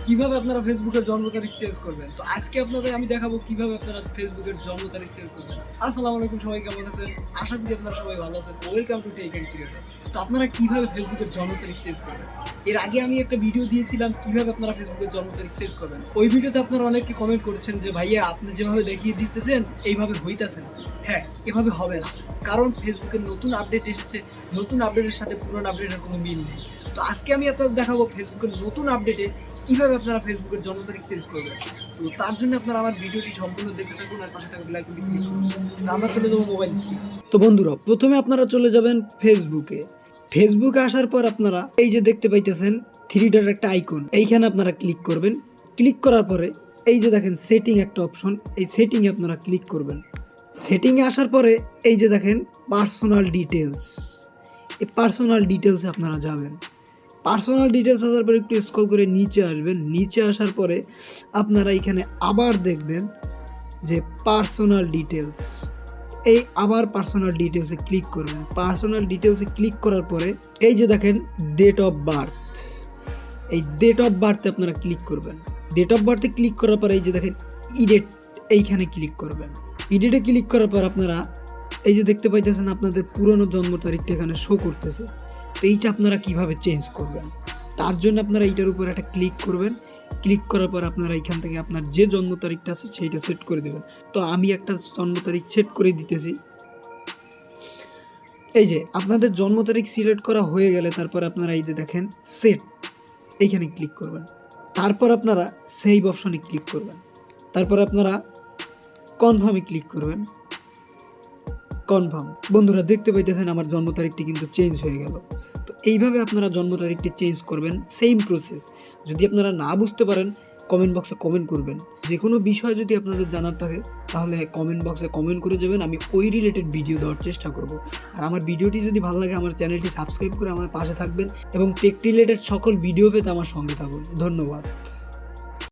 কিভাবে আপনারা ফেসবুকের জন্ম তারিখ চেঞ্জ করবেন। তো আজকে আপনাদের আমি দেখাবো কিভাবে আপনারা ফেসবুকের জন্ম তারিখ চেঞ্জ করবেন। আসসালামু আলাইকুম, সবাই কেমন আছেন? আশা করি আপনারা সবাই ভালো আছেন। Welcome to tech and creator. তো আপনারা কিভাবে ফেসবুকের জন্ম তারিখ চেঞ্জ করবেন? এর আগে আমি একটা ভিডিও দিয়েছিলাম কিভাবে আপনারা ফেসবুকের জন্ম তারিখ চেঞ্জ করবেন। ওই ভিডিওতে আপনারা অনেকে কমেন্ট করেছেন যে ভাইয়া আপনি যেভাবে দেখিয়ে দিতেছেন এইভাবে হইতাছে না। হ্যাঁ, এভাবে হবে না, কারণ ফেসবুকের নতুন আপডেট এসেছে। নতুন আপডেটের সাথে পুরনো আপডেটের কোনো মিল নেই। তো আজকে আমি আপনাদের দেখাবো ফেসবুকের নতুন আপডেটে কিভাবে আপনারা ফেসবুকের জন্ম তারিখ চেঞ্জ করবেন। তো তার জন্য আপনারা আমার ভিডিওটি সম্পূর্ণ দেখতে থাকুন আর পাশে থাকা বেল আইকনটি ক্লিক করুন। তো আমরা চলে যাবো মোবাইল স্ক্রিন। তো বন্ধুরা, প্রথমে আপনারা চলে যাবেন ফেসবুকে। ফেসবুকে আসার পর আপনারা এই যে দেখতে পাইতেছেন থ্রি ডট একটা আইকন, এইখানে আপনারা ক্লিক করবেন। ক্লিক করার পরে এই যে দেখেন সেটিং একটা অপশন, এই সেটিংয়ে আপনারা ক্লিক করবেন। সেটিংয়ে আসার পরে এই যে দেখেন পার্সোনাল ডিটেলস, এই পার্সোনাল ডিটেলসে আপনারা যাবেন। পার্সোনাল ডিটেলস আসার পরে একটু স্ক্রল করে নিচে আসবেন। নিচে আসার পরে আপনারা এখানে আবার দেখবেন যে পার্সোনাল ডিটেলস, এই আবার পার্সোনাল ডিটেলসে ক্লিক করবেন। পার্সোনাল ডিটেলসে ক্লিক করার পরে এই যে দেখেন ডেট অফ বার্থ, এই ডেট অফ বার্থে আপনারা ক্লিক করবেন। ডেট অফ বার্থে ক্লিক করার পরে এই যে দেখেন ইডেট, এইখানে ক্লিক করবেন। ইডেটে ক্লিক করার পর আপনারা এই যে দেখতে পাইতেছেন আপনাদের পুরনো জন্ম তারিখটা এখানে শো করতেছে। তো এইটা আপনারা কিভাবে চেঞ্জ করবেন, তার জন্য আপনারা এইটার উপর একটা ক্লিক করবেন। ক্লিক করার পর আপনারা এখান থেকে আপনার যে জন্ম তারিখটা আছে সেইটা সেট করে দেবেন। তো আমি একটা জন্ম তারিখ সেট করে দিতেছি। এই যে আপনাদের জন্ম তারিখ সিলেক্ট করা হয়ে গেলে তারপর আপনারা এই যে দেখেন সেট, এইখানে ক্লিক করবেন। তারপর আপনারা সেভ অপশনে ক্লিক করবেন। তারপর আপনারা কনফার্মে ক্লিক করবেন। কনফার্ম। বন্ধুরা দেখতে পাইতেছেন আমার জন্ম তারিখটি কিন্তু চেঞ্জ হয়ে গেল। তো এইভাবে আপনারা জন্ম তারিখটি চেঞ্জ করবেন, সেম প্রসেস। যদি আপনারা না বুঝতে পারেন কমেন্ট বক্সে কমেন্ট করবেন। যে কোনো বিষয় যদি আপনাদের জানার থাকে তাহলে কমেন্ট বক্সে কমেন্ট করে যাবেন, আমি ওই রিলেটেড ভিডিও দেওয়ার চেষ্টা করব। আর আমার ভিডিওটি যদি ভালো লাগে আমার চ্যানেলটি সাবস্ক্রাইব করে আমার পাশে থাকবেন এবং টেক রিলেটেড সকল ভিডিও পেতে আমার সঙ্গে থাকুন। ধন্যবাদ।